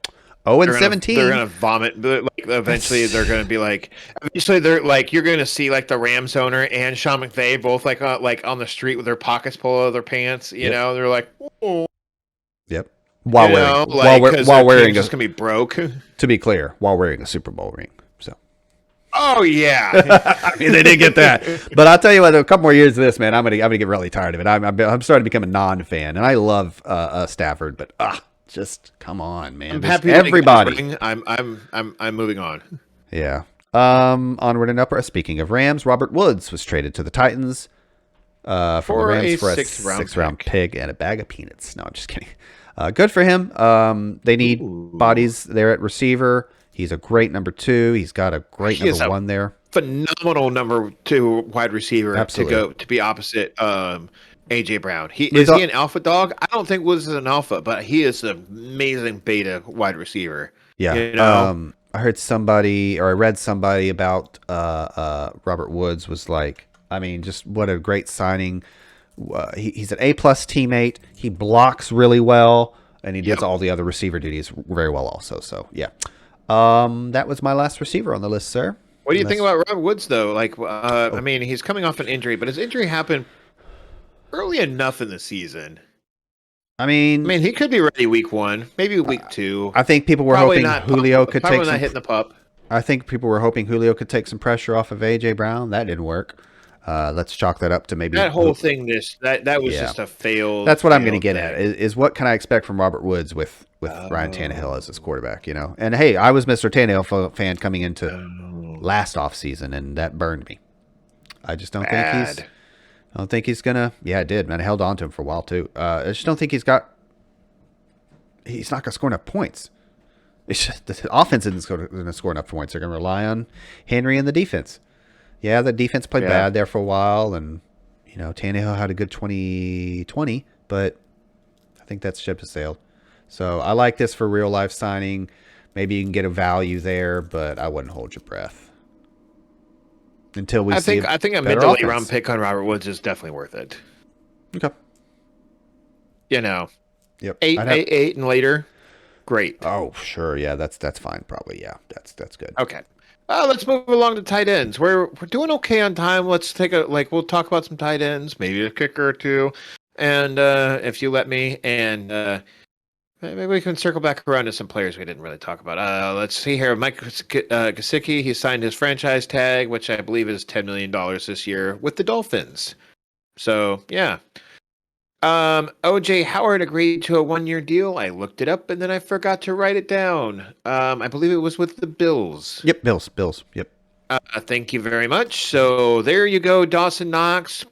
0 and 17. They're gonna vomit. Like eventually, they're gonna be like. Eventually, they're like you're gonna see like the Rams owner and Sean McVay both like on the street with their pockets pulled out of their pants. You know, they're like, oh. Yep. While wearing just gonna be broke. To be clear, while wearing a Super Bowl ring. So. Oh yeah. I mean, they did get that, but I'll tell you what. A couple more years of this, man, I'm gonna get really tired of it. I'm starting to become a non-fan, and I love Stafford, but just come on, man. I'm happy. Everybody. I'm moving on. Yeah. Onward and upward. Speaking of Rams, Robert Woods was traded to the Titans from the Rams for a sixth-round pick and a bag of peanuts. No, I'm just kidding. Good for him. They need bodies there at receiver. He's a great number 2. He's got a great number 1 there. Phenomenal number 2 wide receiver. Absolutely. To be opposite AJ Brown. Is he an alpha dog? I don't think Woods is an alpha, but he is an amazing beta wide receiver. Yeah. You know? I heard somebody, or I read somebody about Robert Woods was like, I mean, just what a great signing. He's an A-plus teammate. He blocks really well, and he does all the other receiver duties very well also. So, yeah. That was my last receiver on the list, sir. What do you think about Robert Woods, though? Like, I mean, he's coming off an injury, but his injury happened early enough in the season. I mean, he could be ready week 1, maybe week 2. I think people were hoping Julio could take not hitting the pup. I think people were hoping Julio could take some pressure off of AJ Brown. That didn't work. Let's chalk that up to maybe that whole thing. That was just a fail. That's what I'm going to get at. Is what can I expect from Robert Woods with Ryan Tannehill as his quarterback? You know, and hey, I was Mr. Tannehill fan coming into last offseason, and that burned me. I just don't think he's gonna. Yeah, it did, man. I held on to him for a while too. I just don't think he's not gonna score enough points. It's just, the offense isn't gonna score enough points. They're gonna rely on Henry and the defense. Yeah, the defense played bad there for a while, and you know Tannehill had a good 2020, but I think that ship has sailed. So I like this for real life signing. Maybe you can get a value there, but I wouldn't hold your breath until we see. I think a mid to late round pick on Robert Woods is definitely worth it. Okay. You know. Yep. 8 and later. Great. Oh, sure. Yeah, that's fine. Probably. Yeah, that's good. Okay. Let's move along to tight ends. We're doing okay on time. Let's take we'll talk about some tight ends, maybe a kicker or two, and if you let me, and maybe we can circle back around to some players we didn't really talk about. Let's see here. Mike Gosicki, he signed his franchise tag, which I believe is $10 million this year with the Dolphins. So yeah. OJ Howard agreed to a 1-year deal. I looked it up and then I forgot to write it down. I believe it was with the Bills. Yep, Bills. Yep. Thank you very much. So there you go, Dawson Knox.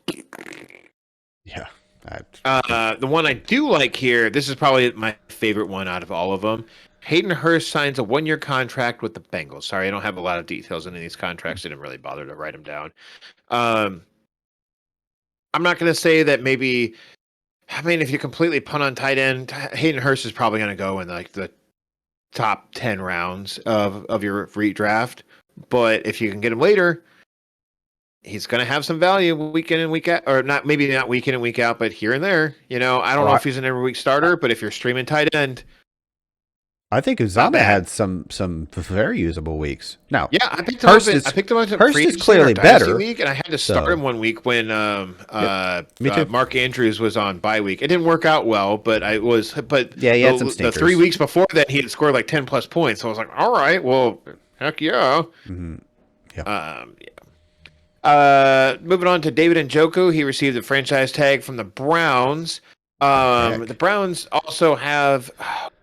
Yeah. The one I do like here, this is probably my favorite one out of all of them. Hayden Hurst signs a 1-year contract with the Bengals. Sorry, I don't have a lot of details in these contracts. I didn't really bother to write them down. I'm not going to say that maybe... I mean, if you completely punt on tight end, Hayden Hurst is probably going to go in like the top 10 rounds of your redraft. But if you can get him later, he's going to have some value week in and week out, or maybe not week in and week out, but here and there. You know, I don't know if he's an every week starter, but if you're streaming tight end, I think Uzama had some very usable weeks. Now, yeah, I picked him up. I picked him up. Hurst is clearly better. Week, and I had to start him 1 week when Me too. Mark Andrews was on bye week. It didn't work out well, but yeah, he had some stinkers. The 3 weeks before that, he had scored like 10+ points. So I was like, all right, well, heck yeah. Mm-hmm. Yeah. Moving on to David Njoku, he received a franchise tag from the Browns. The Browns also have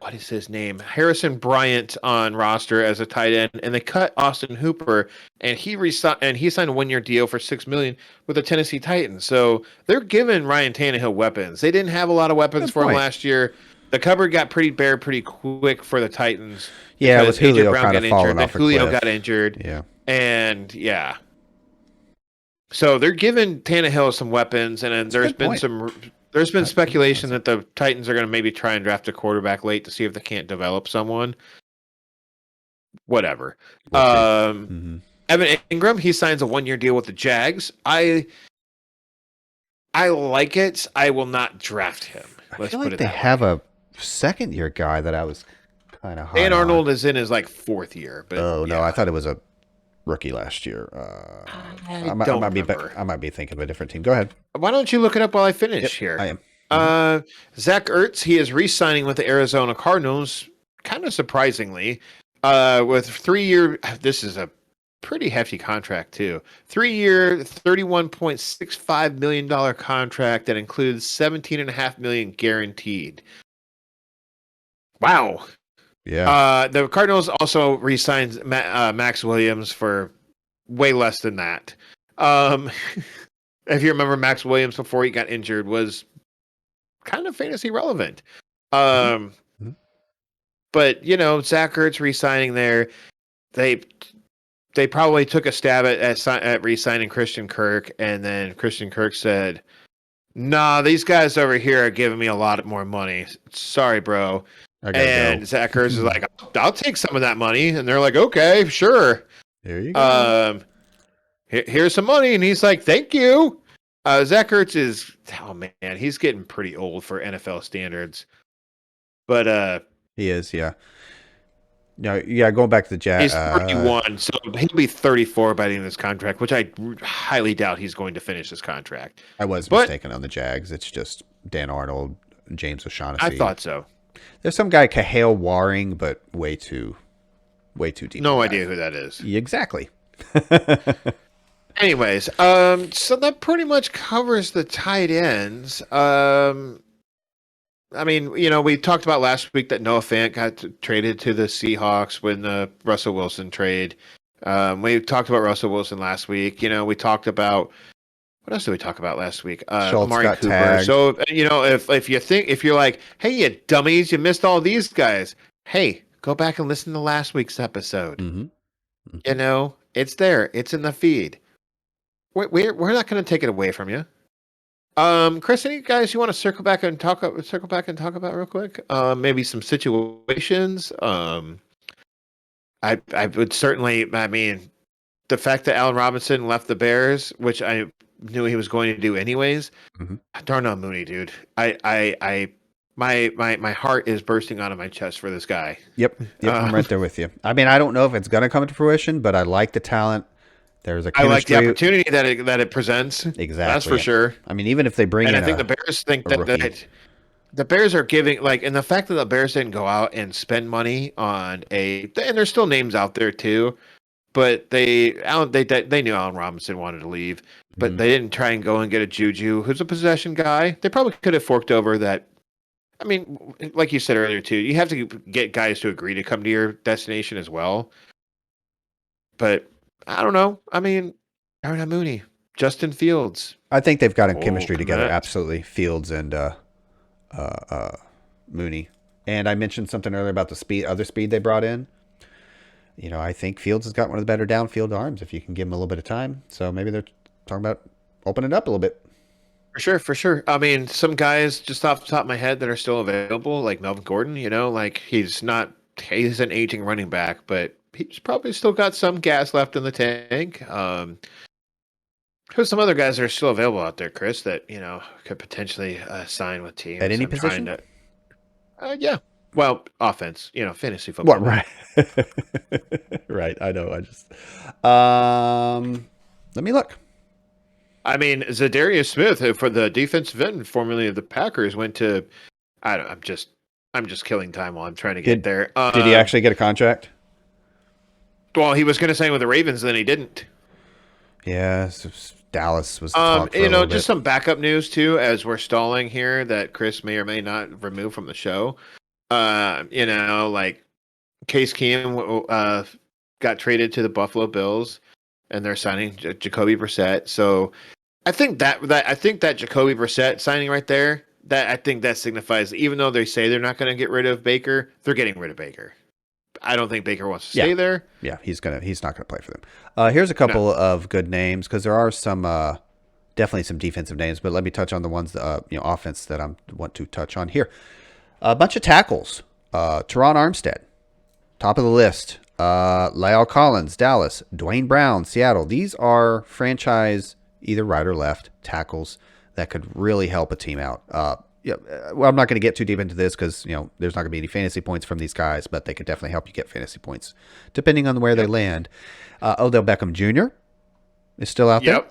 what is his name? Harrison Bryant on roster as a tight end, and they cut Austin Hooper, and he signed a 1-year deal for $6 million with the Tennessee Titans. So they're giving Ryan Tannehill weapons. They didn't have a lot of weapons for him last year. The cupboard got pretty bare pretty quick for the Titans. Yeah, with Julio Brown kind of falling off a cliff. Julio got injured. Yeah, and yeah. So they're giving Tannehill some weapons, and then there's been speculation that the Titans are going to maybe try and draft a quarterback late to see if they can't develop someone. Whatever. Evan Ingram, he signs a 1-year deal with the Jags. I like it. I will not draft him. I feel like they have a second-year guy that I was kind of high Dan on. Arnold is in his 4th year. But no, I thought it was a rookie last year. I might be thinking of a different team. Go ahead. Why don't you look it up while I finish here? I am. Zach Ertz, he is re-signing with the Arizona Cardinals, kind of surprisingly, with 3-year. This is a pretty hefty contract too. 3-year, $31.65 million contract that includes $17.5 million guaranteed. Wow. Yeah. The Cardinals also re-signed Max Williams for way less than that. If you remember, Max Williams before he got injured was kind of fantasy relevant. But Zach Ertz re-signing there, they probably took a stab at re-signing Christian Kirk, and then Christian Kirk said, "Nah, these guys over here are giving me a lot more money. Sorry, bro." And Zach Ertz is like, "I'll take some of that money," and they're like, "Okay, sure." There you go. Here's some money, and he's like, "Thank you." Zach Ertz is, he's getting pretty old for NFL standards, but he is, yeah. No, yeah. Going back to the Jags, he's 31, so he'll be 34 by the end of this contract, which I highly doubt he's going to finish this contract. I was mistaken on the Jags. It's just Dan Arnold, James O'Shaughnessy. I thought so. There's some guy, Cahale Waring, but way too deep. No idea who that is. Exactly. Anyways, so that pretty much covers the tight ends. I mean, we talked about last week that Noah Fant got traded to the Seahawks when the Russell Wilson trade. We talked about Russell Wilson last week. We talked about, what else did we talk about last week? Amari Cooper. Tagged. So, if you're like, hey, you dummies, you missed all these guys. Hey, go back and listen to last week's episode. Mm-hmm. It's there. It's in the feed. We're not going to take it away from you. Chris, any guys you want to circle back and talk about real quick? Maybe some situations. I would certainly. I mean, the fact that Allen Robinson left the Bears, which I knew he was going to do anyways. Mm-hmm. Darnell Mooney, dude. My heart is bursting out of my chest for this guy. Yep, I'm right there with you. I mean, I don't know if it's going to come to fruition, but I like the talent. There's a chemistry. I like the opportunity that it presents. Exactly. That's for sure. I mean, even if they bring I think the Bears think that the Bears are giving, and the fact that the Bears didn't go out and spend money on and there's still names out there too, but they knew Allen Robinson wanted to leave, but they didn't try and go and get a Juju, who's a possession guy. They probably could have forked over that. I mean, like you said earlier too, you have to get guys to agree to come to your destination as well. But I don't know. I mean, Darnell Mooney, Justin Fields. I think they've got a chemistry together. Absolutely, Fields and Mooney. And I mentioned something earlier about the other speed they brought in. I think Fields has got one of the better downfield arms if you can give him a little bit of time. So maybe they're talking about opening it up a little bit. For sure. I mean, some guys just off the top of my head that are still available, like Melvin Gordon. He's an aging running back, but he's probably still got some gas left in the tank. Who's some other guys that are still available out there, Chris, that could potentially sign with teams at any position? Yeah. Well, offense, fantasy football. What, right? Right. I know. I just let me look. I mean, Zadarius Smith for the defensive end, formerly of the Packers, went to. I'm just killing time while I'm trying to get there. Did he actually get a contract? Well, he was going to sign with the Ravens, then he didn't. Yeah, Dallas was the talk for a little Just bit. some backup news too, as we're stalling here that Chris may or may not remove from the show. Like Case Keenum got traded to the Buffalo Bills, and they're signing Jacoby Brissett. So I think that Jacoby Brissett signing right there, that I think that signifies, even though they say they're not going to get rid of Baker, they're getting rid of Baker. I don't think Baker wants to stay there. Yeah, he's not gonna play for them. Here's a couple of good names because there are some definitely some defensive names, but let me touch on the ones offense that I want to touch on here. A bunch of tackles. Teron Armstead, top of the list. La'el Collins, Dallas. Dwayne Brown, Seattle. These are franchise either right or left tackles that could really help a team out. Well, I'm not going to get too deep into this because there's not going to be any fantasy points from these guys, but they could definitely help you get fantasy points depending on where they land. Odell Beckham Jr. is still out there.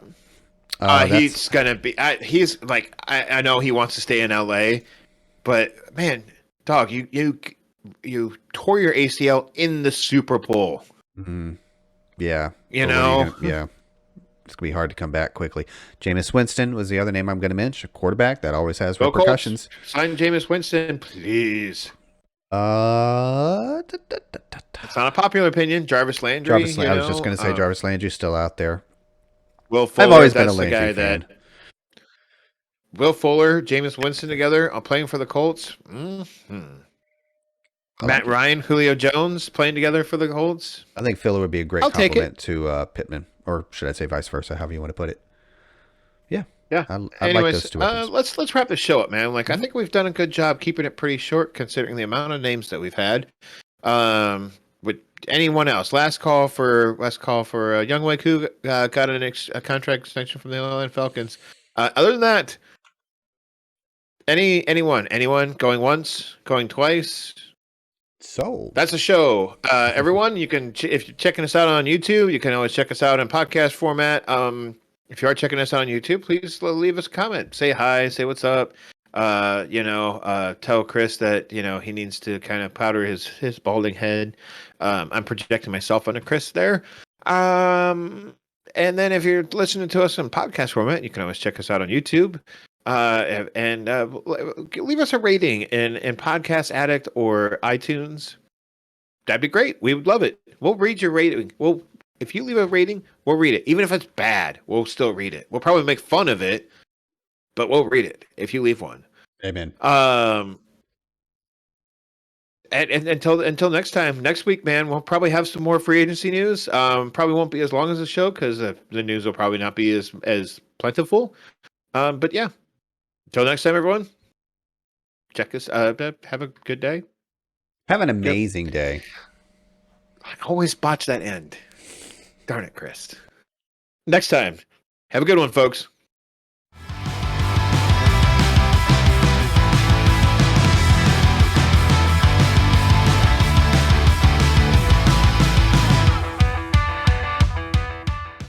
He's gonna be. I know he wants to stay in LA, but man, dog, you tore your ACL in the Super Bowl. Mm-hmm. Yeah, yeah. It's going to be hard to come back quickly. Jameis Winston was the other name I'm going to mention. A quarterback that always has repercussions. Colts. Sign Jameis Winston, please. It's not a popular opinion. Jarvis Landry. I was just going to say Jarvis Landry's still out there. Will Fuller. I've always been a Landry fan. Will Fuller, Jameis Winston together playing for the Colts. Mm-hmm. Matt Ryan, Julio Jones playing together for the Colts. I think Fuller would be a great compliment to Pittman. Or should I say vice versa, however you want to put it. Yeah. I like those two weapons. Let's wrap the show up, man. I think we've done a good job keeping it pretty short considering the amount of names that we've had. With anyone else? Last call for Young Wei Koo got a contract extension from the Atlanta Falcons. Other than that, anyone going once, going twice? So that's a show. Everyone, you can if you're checking us out on YouTube, you can always check us out in podcast format. If you are checking us out on YouTube, please leave us a comment. Say hi, say what's up. Tell Chris that he needs to kind of powder his balding head. I'm projecting myself onto Chris there. And then if you're listening to us in podcast format, you can always check us out on YouTube. And leave us a rating in Podcast Addict or iTunes. That'd be great. We would love it. We'll read your rating. If you leave a rating, we'll read it. Even if it's bad, we'll still read it. We'll probably make fun of it, but we'll read it if you leave one. Amen. And until next time, next week, man, we'll probably have some more free agency news. Probably won't be as long as the show because the news will probably not be as plentiful. But yeah. Until next time, everyone, check us. Have a good day. Have an amazing day. I always botch that end. Darn it, Chris. Next time. Have a good one, folks.